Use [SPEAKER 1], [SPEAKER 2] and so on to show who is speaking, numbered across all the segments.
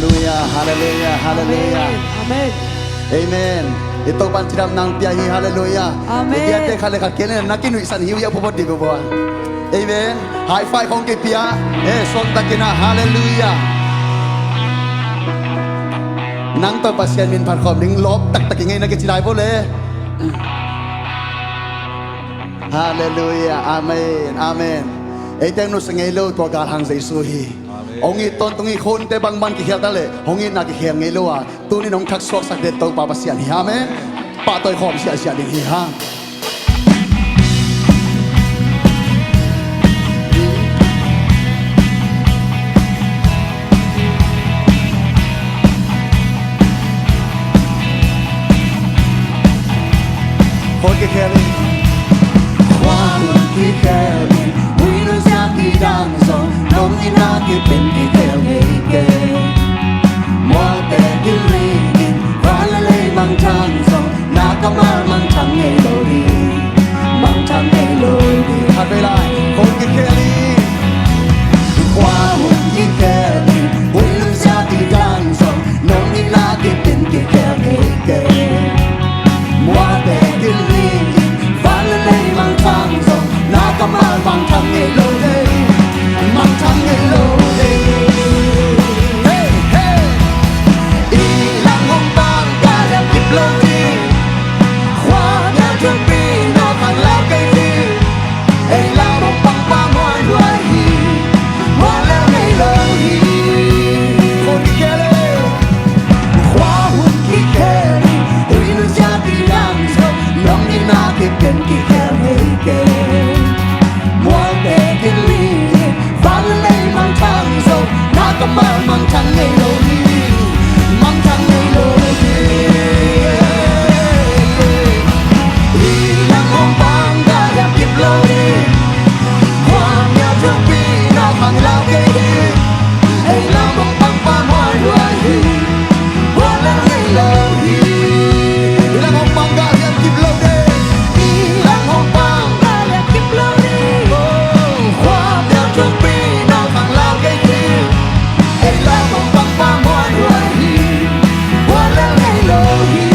[SPEAKER 1] Hallelujah, Hallelujah, Hallelujah.
[SPEAKER 2] Amen.
[SPEAKER 1] Amen. Ito pantiram nang tiyahi Hallelujah.
[SPEAKER 2] Amen.
[SPEAKER 1] Iyate kale kakene nakin isan hiu ya popot di bawah. Amen. High five kong kipia. Sok takina Hallelujah. Nang to pasien min parkom ding lop tak takingay na kitsilay boleh. Hallelujah. Amen. Amen. Ito yung nusangelo to agarhang sa isuhi. Ông ấy tôn tung ấy khôn tế bằng ban kỳ hiệu ta lệ ông ấy na kỳ hiệu nghe lo à tu nên ông khắc sọc sắc đẹp tàu ba bát xian hi amen ba tôi khom xian xian đi ha khôn kỳ hiệu
[SPEAKER 2] Hoa kỳ hiệu vui nó ra kỳ đang rong nông in na kỳ bên kỳ theo ngày kề mua tè kỳ linh và lấy mang thang rong na có mà mang thang ngày lâu đi mang thang ngày lâu đi
[SPEAKER 1] hát về lại khôn kỳ hiệu
[SPEAKER 2] hoa kỳ hiệu vui nó ra kỳ đang rong nông in na kỳ bên kỳ theo ngày kề mua tè kỳ linh và lấy mang thang rong na có mà mang thang ngày lâu đi mang thang ngày lâu đi
[SPEAKER 1] hey hey
[SPEAKER 2] ilang umpang kada kiplo đi hoa nhà thương pi nó thằng lao cây đi ai lao umpang pa mọi loài hi hoa leo ngày lâu hi
[SPEAKER 1] khôn kỳ hiệu
[SPEAKER 2] hoa hùng kỳ khe ui nó ra kỳ đang sâu nông đi na kỳ bên kỳ khe hay kề mua tè kỳ ly và lấy mang thang sâu na có mang thang ngày lâu đi mang thang ngày lâu đi ilang umpang kada kiplo đi hoa nhà thương pi nó thằng lao cây đi ai lao umpang pa mọi loài hi hoa leo ngày lâu hi
[SPEAKER 1] ilang umpang kalian kiplo deh
[SPEAKER 2] ilang umpang kada kiplo đi hoa nhà thương pi nó thằng lao cây đi ai lao umpang pa mọi loài hi hoa leo ngày lâu hi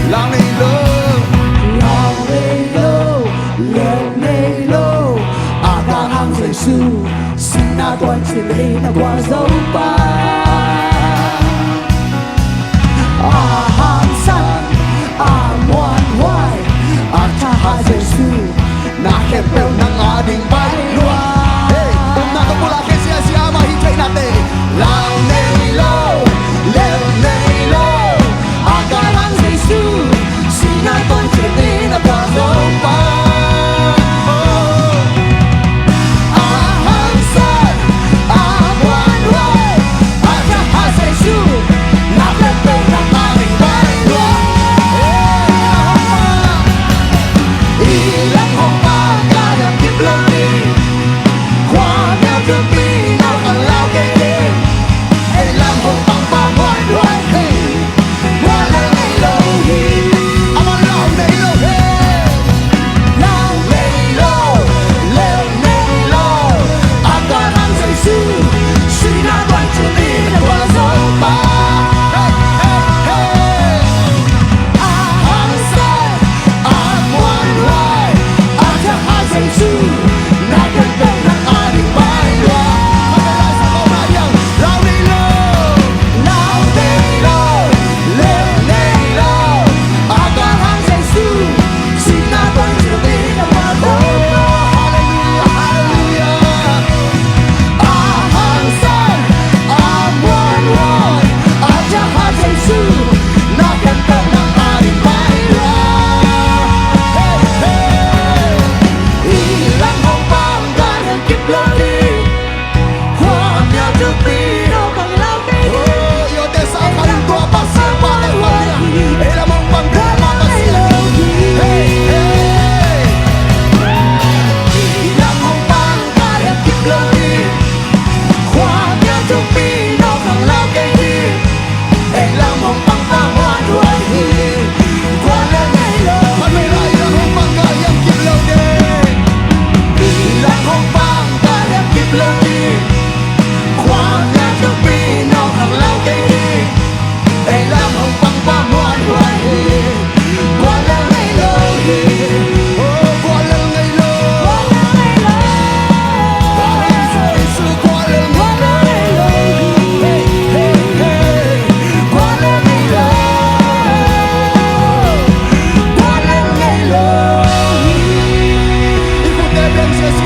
[SPEAKER 1] lang này lo
[SPEAKER 2] Lao ngày lâu, leo ngày lâu Aga hang giê xu xin na toàn trên đây na qua dấu ba hang san moan hoài cha ha giê xu
[SPEAKER 1] na kepel nang ading bay lua hey na to pula ke sia ma hi chai na te
[SPEAKER 2] Lao ngày lâu, leo ngày lâu Aga hang giê xu xin na toàn trên đây na qua dấu ba hang san moan hoài cha ha giê xu na kepel nang ading bay lua ilang umpang kada kiplo đi hoa nhà thương pi nó thằng lao cây đi ai làm umpang pa mọi loài hi hoa leo ngày lâu hi
[SPEAKER 1] aman lao nei lo hey
[SPEAKER 2] lao ngày lâu leo ngày lâu aga hang giê xu suy na đoàn chân đi na qua dấu ba
[SPEAKER 1] hey
[SPEAKER 2] hang san moan hoài cha ha giê xu na cần tên na ading bay loa
[SPEAKER 1] sa ko na yang lao nei lo
[SPEAKER 2] Lao ngày lâu, leo ngày lâu Aga hang giê xu xin na toàn chân đi na qua dấu ba
[SPEAKER 1] hallelujah
[SPEAKER 2] hang san moan hoài cha ha giê xu na cần tên na ading bay loa ilang umpang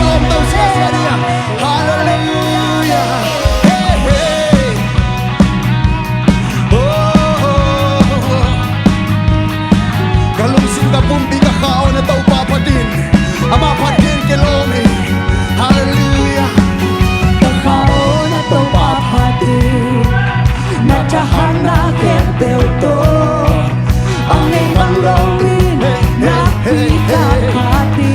[SPEAKER 1] om tau sia dia. Hallelujah. Hey, hey. Oh. Kalungsing ka pumpi ka kao na tau papadin. Ama padin kilomi. Hallelujah.
[SPEAKER 2] Kakao na to papati na chahana kenteu to ang ibang longin na pinakati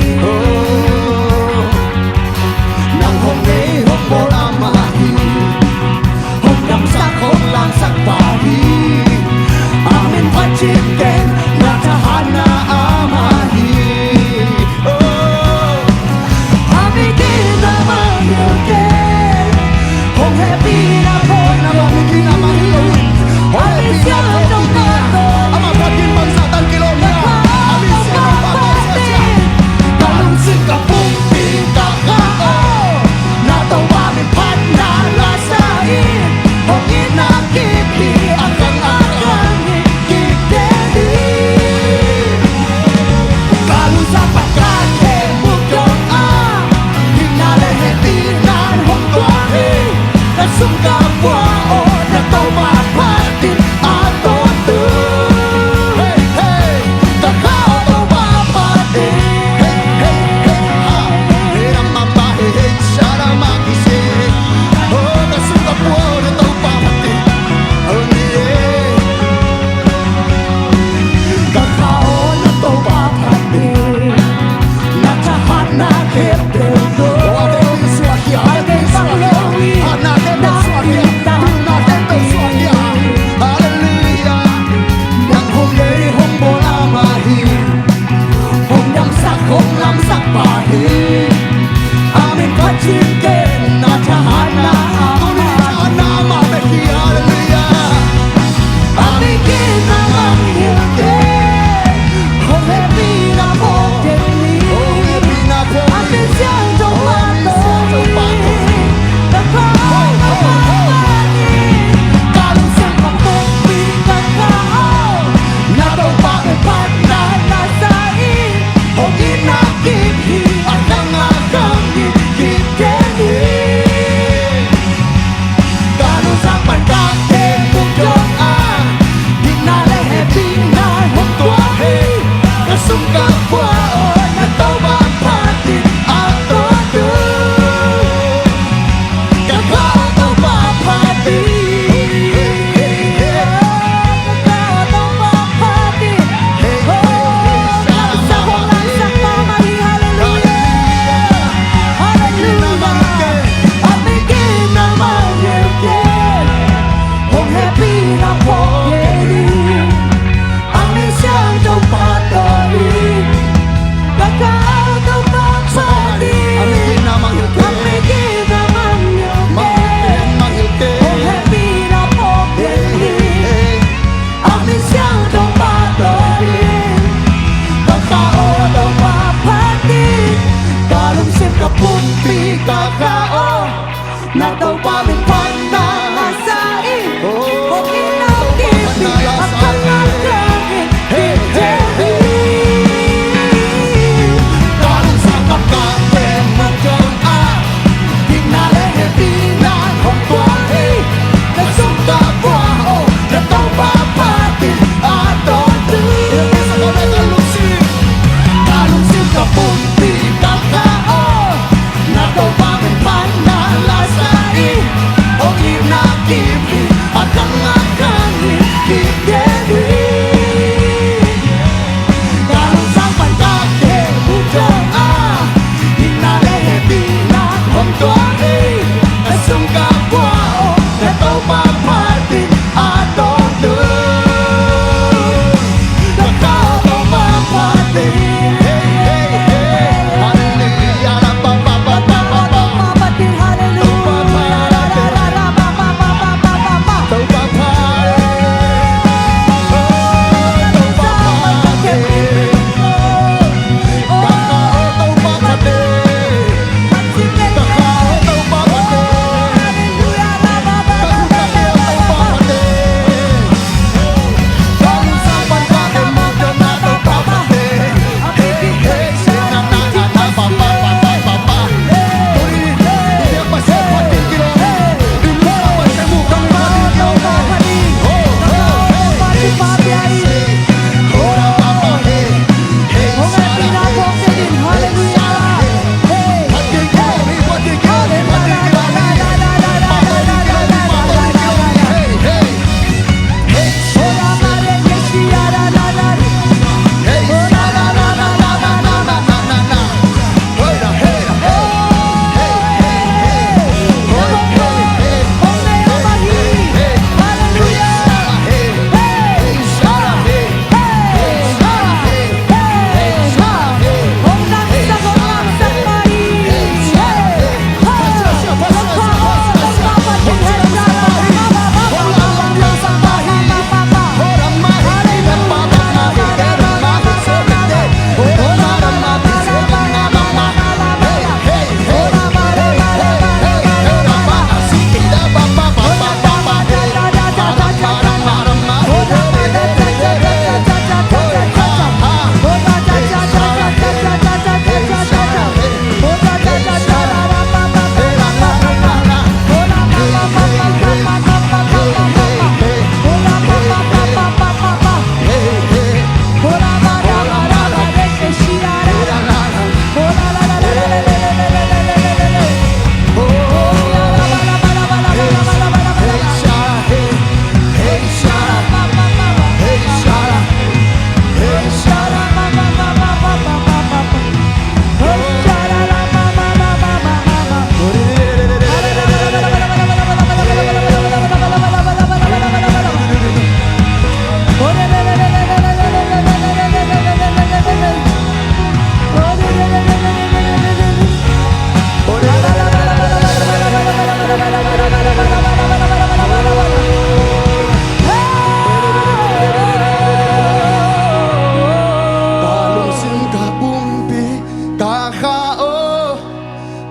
[SPEAKER 1] Nang home hong bola mahi
[SPEAKER 2] hong damsak hong langsak pahi
[SPEAKER 1] Amin pachiken na tahana amahi
[SPEAKER 2] Amigin na mahilken hong happy na po na
[SPEAKER 1] Namamigin na mahilawin Hone pina po niya Ama pagin magsatan kilomya Amin siya ng pagkasasya Kalungsing ka pumpi kakao Natawamin panalasain Hong inakipi Akang kikdedi Kalusang pagkake Mugyong Hinalehetinan Hong tuwahi Nasong kapwao Natawapatin Aton tu Hey, hey Kakao tawapatin Hey, hey, hey ha Hirang mamahe Hey, siya makisi Oh, nasong kapwao Natawapatin Oh, yeah
[SPEAKER 2] Kakao na to papati na chahana kenteu to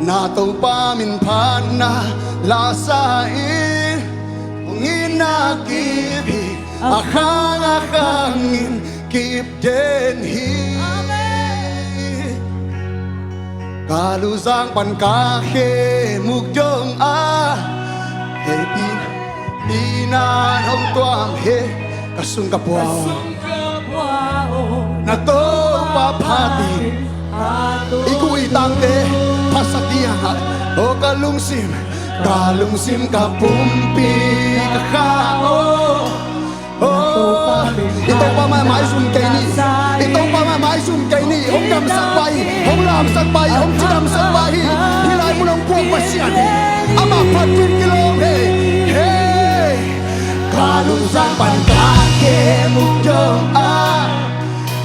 [SPEAKER 1] na to pamin pana lasain ungin na kibi akangin kip den hi kaluzang pankahe mukjong he pinan hong tuam he kasung kapuao na to papati iku itangte pasatian o kalungsim kapumpi kakao ito pa maisum kay ni ito pa maisum kay ni ông cầm sakbay ông làm sakbay ông chidam sakbay hilay mo ng buong pasyan ama patin kilong hey kalungsang pantake mukjong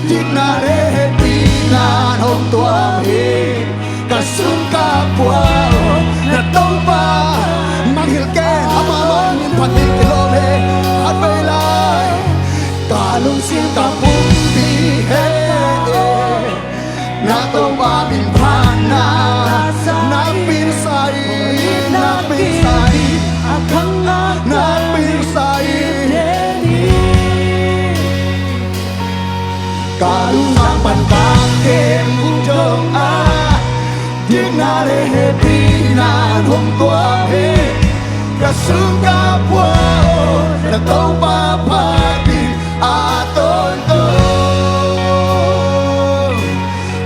[SPEAKER 1] dignare pinan hong tuam he kasung kapuao na tomba manghilken amamon yung pating kilom he at baylay kalungsing kapumpi he na tomba minpana na pinsay kalungsang pantake mukjong dignare he pinan hong tuam he kasung kapuao na tomba patin aton to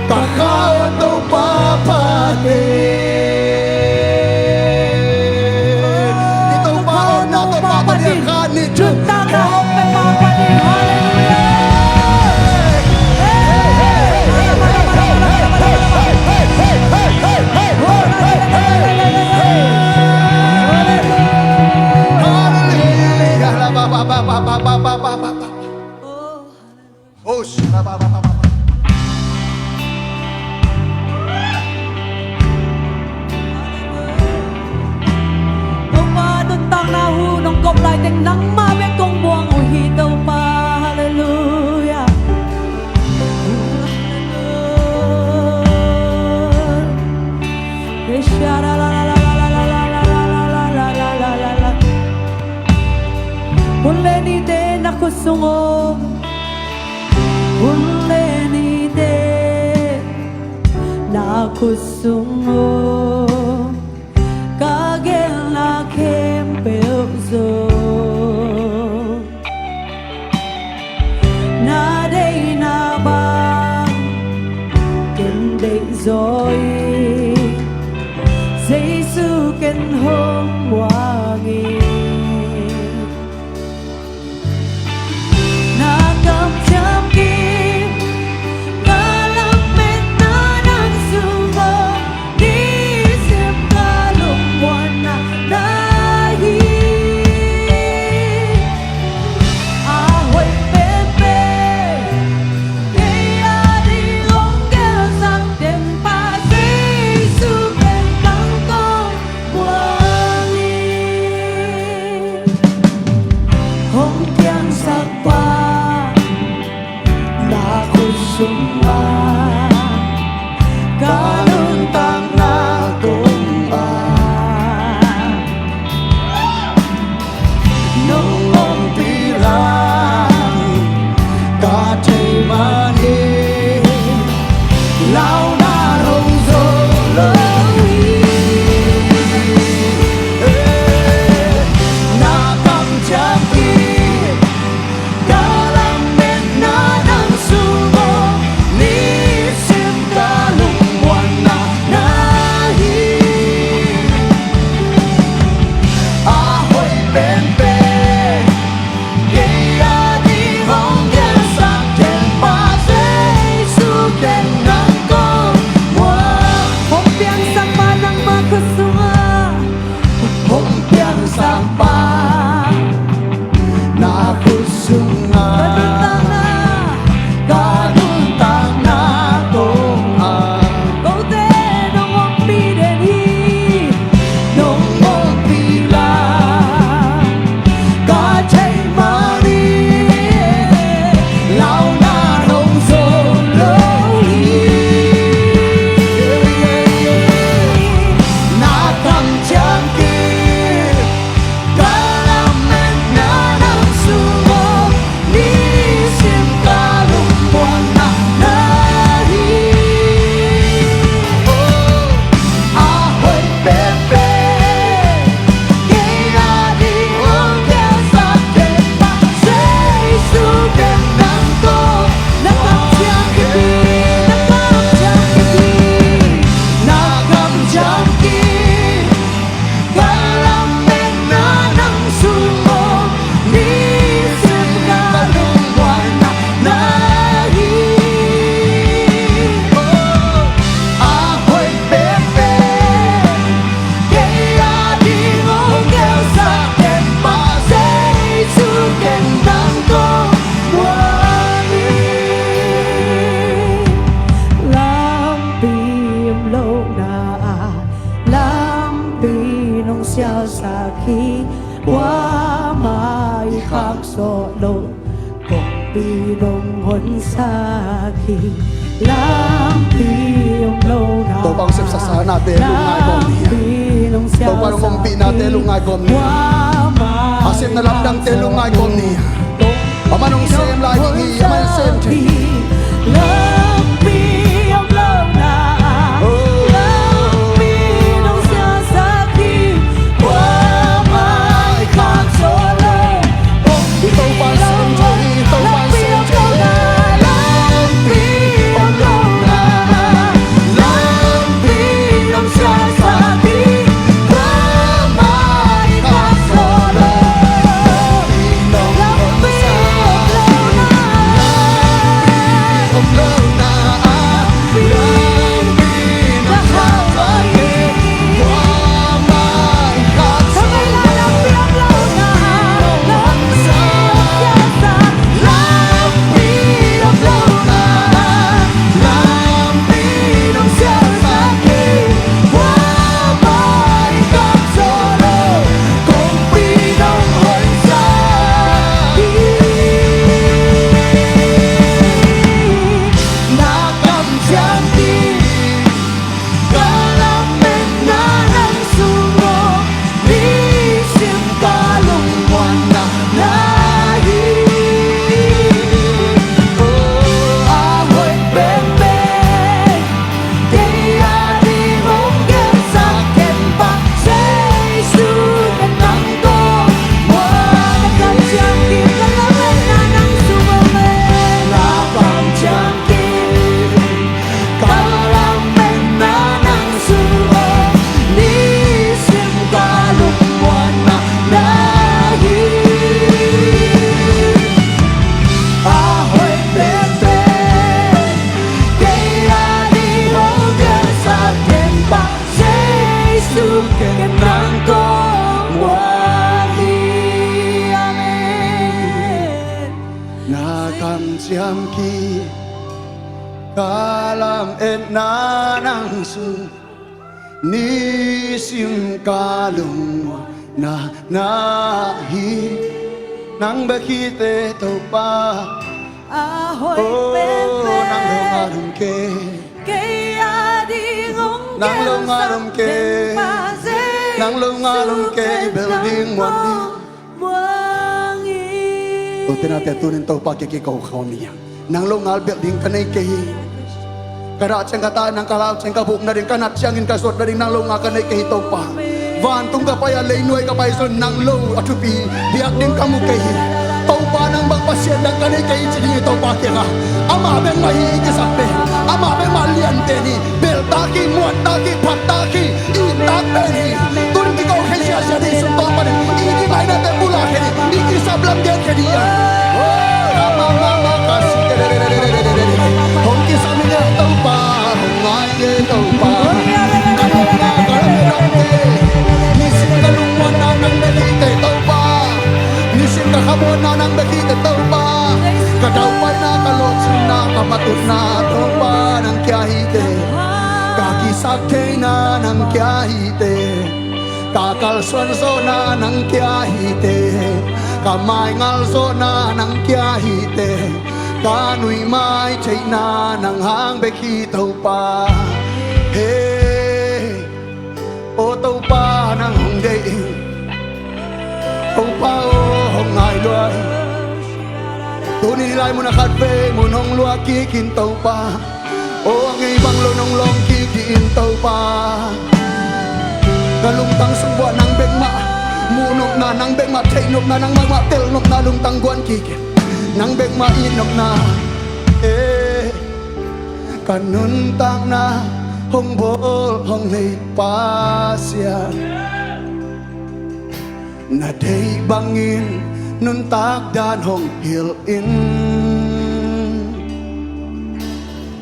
[SPEAKER 1] kakao to papatin ito paon na to papatin ni
[SPEAKER 2] Juntang na hong papatin. Hallelujah. Tuntang na hunong koplay ting nang mabek kong buwang uhitaw pa. Hallelujah. Unlenite nakusungo Unlenite nakusungo Kagel na kempeuzo Nadei na bang Kendei zoi Giêsu ken hôm wangi na cầm chăm kim kalam met na nang sumo di sim kalum wana nahi ahoy pepe kaya di longgel sak dem pa Giêsu ken kangkong wangi janji dalam menanam sumur di sekalung warna nahi. Ahoy bebe, kaya di ngongkel sa tempa say suken nangko wangi. Lampi lâu na lampi nong xiao sa khi qua mai khắc so lộ cùng bi nong hôn sa khi lampi lâu na
[SPEAKER 1] Tô bang sip sa sana te lungay ko niya. Tô bang kumpi na te lungay ko niya. Asim na lamdang te lungay ko niya. Amanong same lagi ni, aman same te.
[SPEAKER 2] Lampi lâu na lampi nong xiao sa khi qua mai khắc so lộ cùng bi
[SPEAKER 1] Tô bang same te, tô bang same te.
[SPEAKER 2] lampi lâu na lampi nong xiao sa khi qua mai khắc so lộ lampi lâu na
[SPEAKER 1] Ông lâu na, Nakam ki kalam et nanang su nisim kalung na nahi nang bakite to pa
[SPEAKER 2] Ahoy
[SPEAKER 1] oh
[SPEAKER 2] bebe,
[SPEAKER 1] nang lungarum ke
[SPEAKER 2] kaya di ngong
[SPEAKER 1] nang lungarum ke nang lungarum ke building one o tinate tunin to pa kikikaw niya nang lungal building kanay ke Karat siyang kataan ng kalaot siyang kabuk na rin kanat siyang inkasot na rin ng lunga kanay kahito pa Van tung kapaya laynoy kapay son ng low at upi biyak din kamu kahi Tau pa ng magpasyan ng kanay kahi sining ito pa kira Ama beng mahiigisape Ama beng maliante ni Beltaki, muataki, pataki Itakpeni Tunin ikaw kay siya siya di suntok pa rin Iingay natin mula kini Ikisablang din kaniya Ama mama kasi Hong kisah minyak tau pa Hong ngaye tau pa Kanong nga kalamidante Nisim kalungwan na nang nakite tau pa Nisim kakamon na nang nakite tau pa Kadaway na kalotsin na kapatid na tau pa Nang kiyahite Kakisakay na nang kiyahite Kakalswanso na nang kiyahite Kamay ngalso na nang kiyahite Kano'y may chay na nang hang bekitaw pa Hey, o tau pa nang hongday Tau pa o hongay luay Tuninilay mo na kadpe mo nung luaki kintaw pa O ang ibang lunong long kikiin tau pa Kalungtang sungwa ng begma Munok na ng begma Tainok na ng mga telnok na lungtang guan kikin Nang begma inok na Kanuntang na hong bol hong lei pasia na day bangin nun takdan hong hil in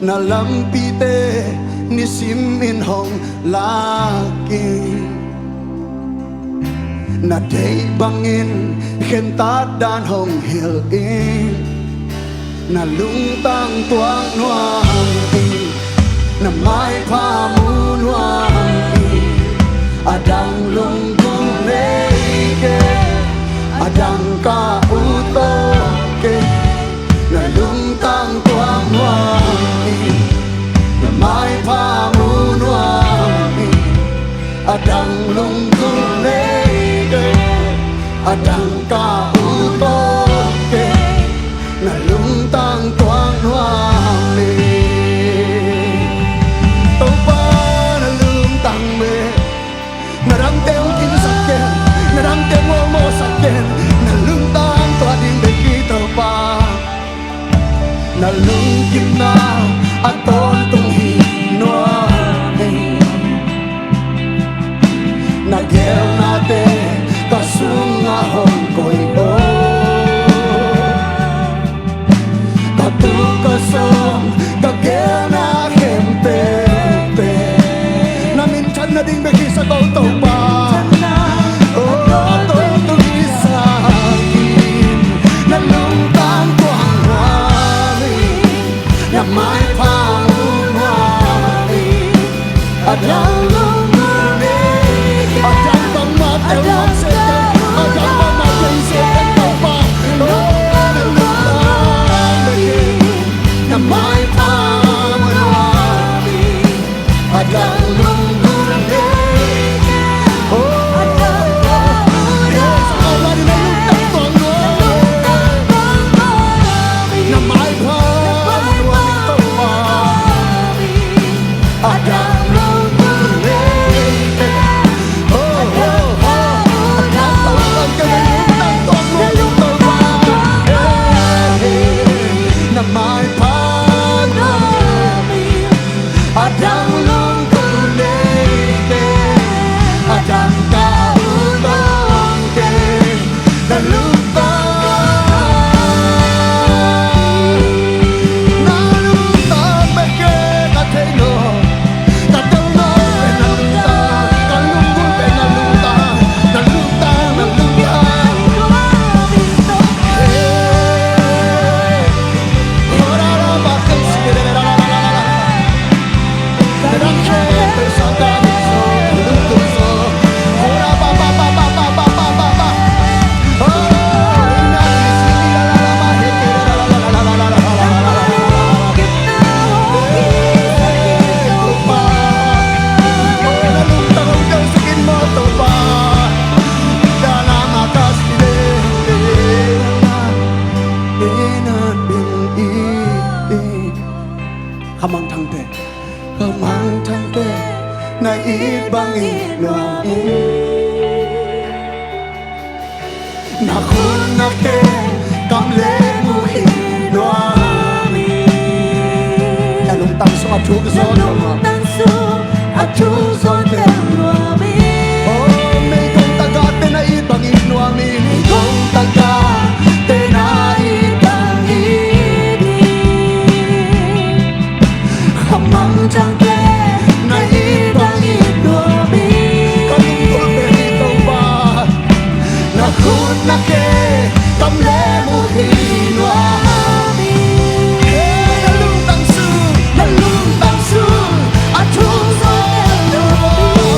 [SPEAKER 1] na lampite ni simin hong laki na day bangin khen takdan hong hil in na lungtang tuang nuang in na mai pa mu nuang in adang lung gung nei ke adang ka uto ke na lungtang tuang nuang in na mai pa mu nuang in adang lung gung nei ke adang ka uto ke na lungtang tuang nuang ni tàu pa na lungtang me na rang teo kin saken na rang teo mo saken na lungtang tua ding de ki tàu pa na lung kim na aton tung hi nuang na gel na te ka sung a hong koi o song ka na khem pe pe na min chan na ding be ki sa ko to pa o to to ki sa kin na lung tang quang hoa mi na mai pa hoa mi a dang lung mi a dang pa ma te ma se a dang pa ma te se to pa na mai pa hoa mi a dang lung Kamang thang te na ít bang ít loang na khun na te kam le mu hi loang na lung tang so atu zo atu zo te loang oh me kong ta ga te na ít bang ít loang me kong ta ga te na ít bang ít kamang thang te na ít bang ít loang me kalung ko te to ba na khun na ke kam le mu hi loang na lung tang su atu zo te loang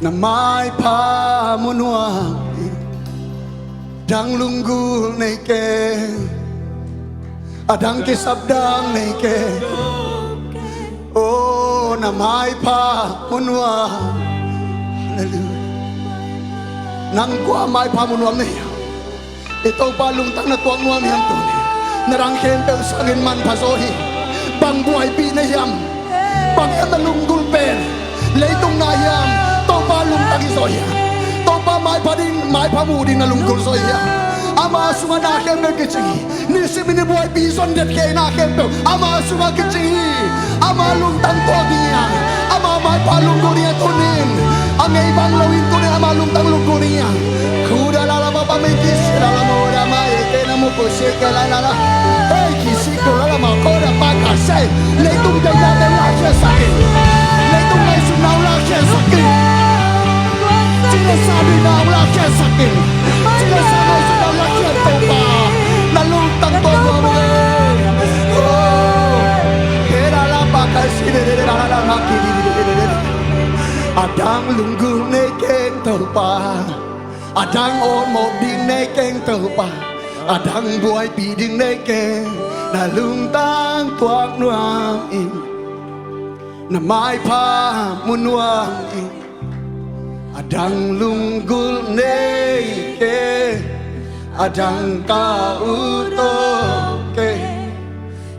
[SPEAKER 1] na mai pa munwa dang lunggul nei ke adang kisabdang nei ke oh na mai pa munwa hallelujah nang kwa mai pa munwa nei ito palung tang na tuang nuam yang to narang kente usagin man pasohi bang buhay pinayam bang yatalunggul pen leitung nayam to palung tang isoya to pa mai pa mudin na lunggul soya ama sunga na kempe kichi ni simini buhay pison det kay na kempe ama sunga kichi ama luntang to niya ama mai pa lunggul niya tunin ang ibang lawin tunin ama luntang lunggul niya kuda lala baba may kisi lala mo rama ete na mo po sike lala hey kisi ko lala mo koda pakasay leitung daya daya siya sakin leitung ay sunaw la siya sakin sinasabi na wala siya sakin sinasabi sunaw la siya topa nalutang to mo oh kera la pakasay lala makini adang lunggul nekeng topa adang on một đinh nê keng tờ pa adang buai pi đinh nê keng na lung tang tuak nuang in na mai pa munuang in adang lunggul nê ke adang ka uto ke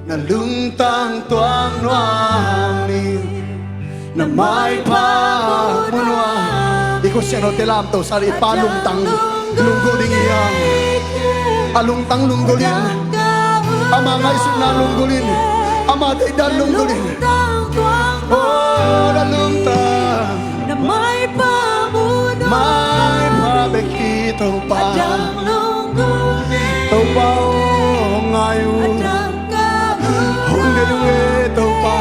[SPEAKER 1] na lung tang tuak nuang in na mai pa munuang Iko siya no telam to sari palung tang lunggulin iyang alung tang lunggulin ama ngay suna lunggulin ama daydan lunggulin oh dalung tang
[SPEAKER 2] na may pamuno
[SPEAKER 1] may pabekito pa to pa oh ngayon hundeluwe to pa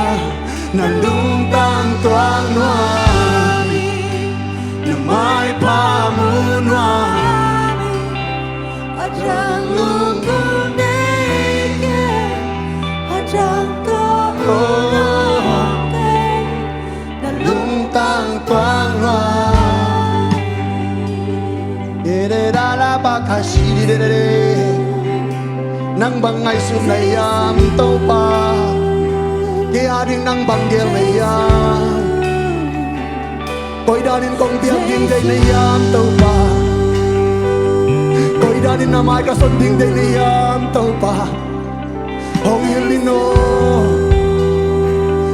[SPEAKER 1] nalung tang tuang nuang mai pamunwa
[SPEAKER 2] adang lunggul neke adang ka
[SPEAKER 1] lung tang tuang wa ere dala bakashi dere nang bangai sunayam to pa ke ading nang banggel mayam Koi danin kong tiang ding day niyam tau pa Koi danin na mai ka son ding day niyam tau pa Hong hilino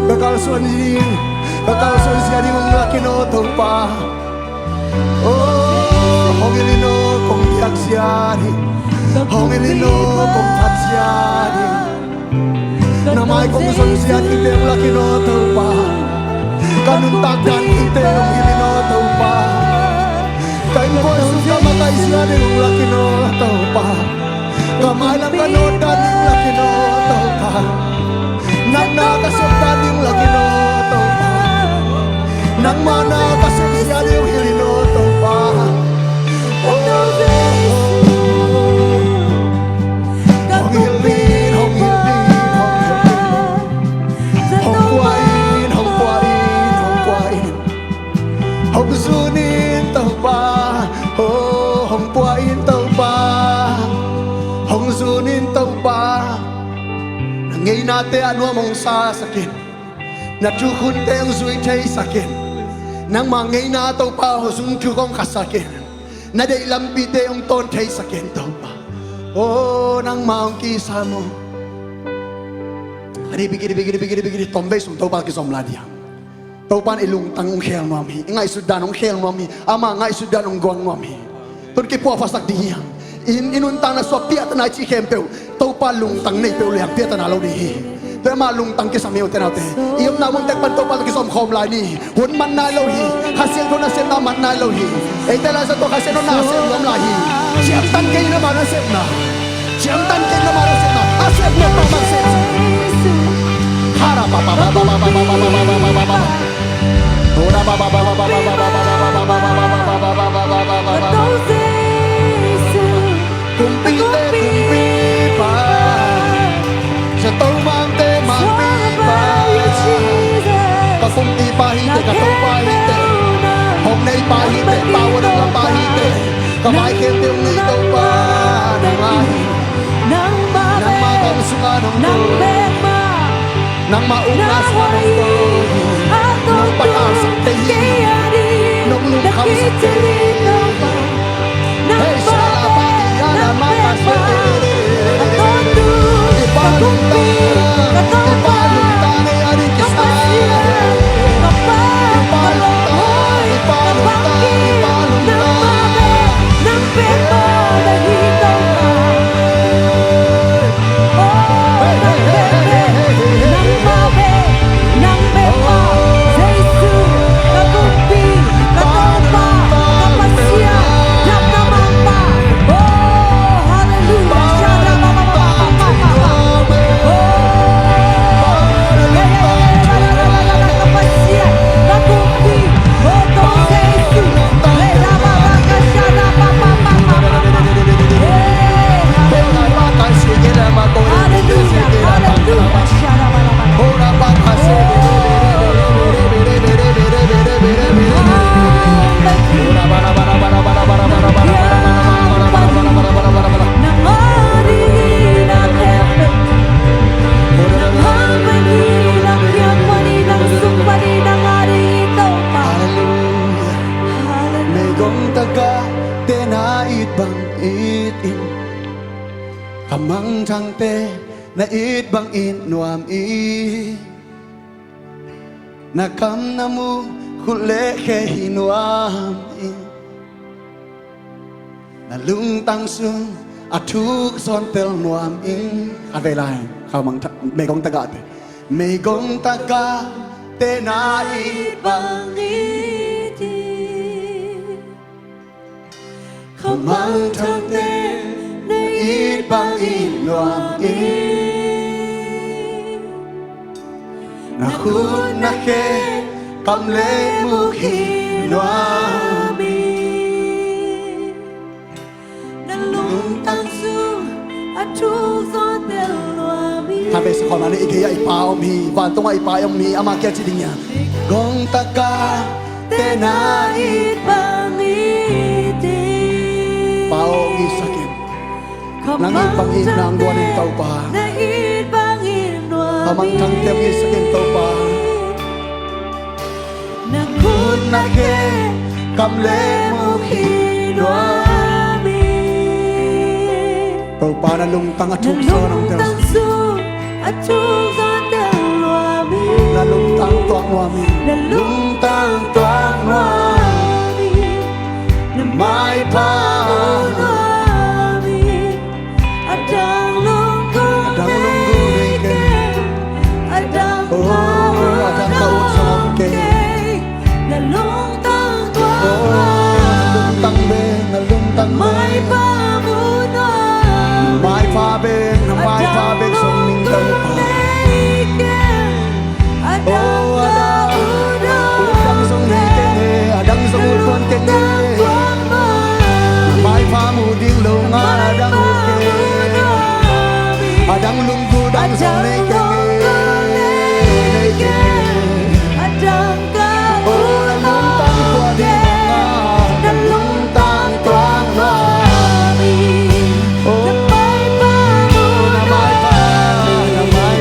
[SPEAKER 1] Bakal son siya di mong laki no tau pa Oh hong hilino kong tiag siya di Hong hilino kong tat siya di Na mai kong son siya di mong laki no tau pa Kanun takdan kita yung hilinotaw pa Kain po suka matay siya din yung lakinotaw pa Kamalang kanodan yung lakinotaw pa Nang nakasabdan yung lakinotaw pa Nang manakasab siya din yung hilinotaw pa Hong sunin tau pa oh hong puain tau pa hong sunin tau pa ngay nate ano mong sasakin na chukun te ang zui tay sakin nang mangay na tau pa ho sun chukong kasakin na day lampi te ang ton tay sakin tau pa oh nang maong kisa mo ari bigiri tombay sum tau pa kisom ladia Tau pan ilung tangong khel mami, ngai sudan ong khel mami, ama ngai sudan ong guang mami. Turki po pasak diyang, inuntang na so pia tanay chi kempeu, tau pa lung tang nei peu liang pia tanalo di. Te ma lung tang kisam eu tenate. Iom na mong tek pan tau pa kisom khom lai ni, hun man na lo hi, hasil ko na sem na man na lo hi. Ei tela sa to hasil no na sem ngam lai hi. Siam tan kay na mana sem na. Siam tan kay na mana sem na. Asem no pa man sem. Hara pa pa pa pa pa pa pa pa pa. Ora ba ba ba ba ba ba ba ba ba ba ba ba ba ba. Kumpi pa sa tau mang te mang pi pa. Ka kumpi pa hite ka tau pa hite. Hôm nay Kabaikin yung ikaw pa ng ahit
[SPEAKER 2] Nang
[SPEAKER 1] Nang makalsungan ng
[SPEAKER 2] Nang
[SPEAKER 1] to
[SPEAKER 2] bema
[SPEAKER 1] Nang maunas man ng to Nang pataas ang tahin Nung lukam sa tahin Hey, salamat Yana makaswerte Ipaluntan Ipaluntan ay aring kisay Ipaluntan Ipaluntan Ipaluntan
[SPEAKER 2] Nang bema nahitaw ka Nang mabe Nang bema Jesu Kagumpi Katopa Kapasya Dap naman pa Oh hallelujah Shara mama mama mama Kapasya Kagumpi Oto Jesu Lera baraka Shara mama mama Hallelujah Hallelujah Shara mama mama
[SPEAKER 1] Amang thang te na it bang in nuam i Nakam na mu hule ke hinuam i Nalung tang sung atuk son tel nuam i Ate lai kamang may gong taga te May gong taga te na it bang Kamang thang te na it bang in nuam i Nakun na ke kam le mu hinuam i Tabi sa kona ni igaya ipaom hi Vanto nga ipayom hi ama kya chiding niya Gong taka tenait Paong isakit Nangit bangin na ang duwanin tao pa Pamangkang tiyang isakit tao pa Nakun na ke kamle mo hinuami Tao pa na lungtang at hukso ng Diyos Nalungtang tuang wami Nalungtang tuang wami Na may paunami Adang lungkong neke Adang kaut sa mongke Nalungtang tuang wami Nalungtang may pamunami May pabing na may pabing sa mingkang pa Oh, adang song neke, adang song ulpon kenge May pamuding lungan, adang uke Adang lunggud, adang song neke Oh, naluntang tuwa di mga Naluntang tuwang mami Oh, na may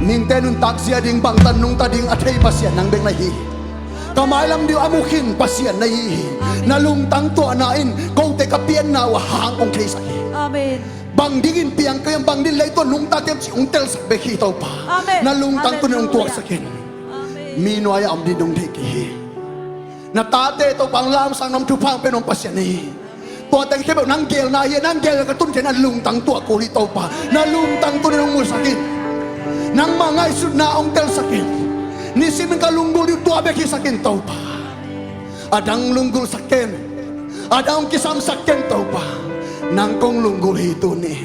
[SPEAKER 1] ning tenun tak sia ding bang tanung tading athei pasian nang beng nahi kamai lam diu amukin pasian nahi nalung tang to nain ko te kapian na wa hang ong kei saki
[SPEAKER 2] Amen.
[SPEAKER 1] bang dingin piang kayang bang din lay to nung takem si ung tel sak bekhi to pa
[SPEAKER 2] Amen.
[SPEAKER 1] nalung tang to nung tuak
[SPEAKER 2] Hallelujah.
[SPEAKER 1] sakin
[SPEAKER 2] Amen.
[SPEAKER 1] mino ay am din nung deki na tate to pang lam sang nam tu pang penong pasian niตัวแต่งแค่แบบนั่งเกลนายนั่งเกลกระตุ้นแค่นั้นลุงตังตัวกูริโตปานั่นลุงตังตัวน้องมูสักินนั่งมาง่ายสุดนาองเตลสักินนี่สิมันก็ลุงกุลตัวเบกิสักินโตปาอาดังลุงกุลสักินอาดังกิสามสักินโตปานั่งกงลุงกุลฮิตุนี่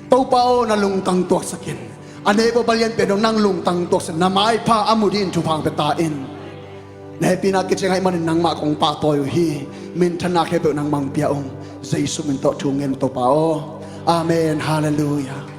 [SPEAKER 1] โตปาโอนั่นลุงตังตัวสักินอันนี้บริเวณเป็นนั่งลุงตังตัวสันน้ำไม้ผ้าอามุดินชูพังเปตาอินในปีนักกิจให้มันนังมาของป่าตัวอยู่ฮีมินธนาแค่เป็นนังมังเปียองเยซูมินโตทูเงินโตป่าโออาเมนฮาเลลูยา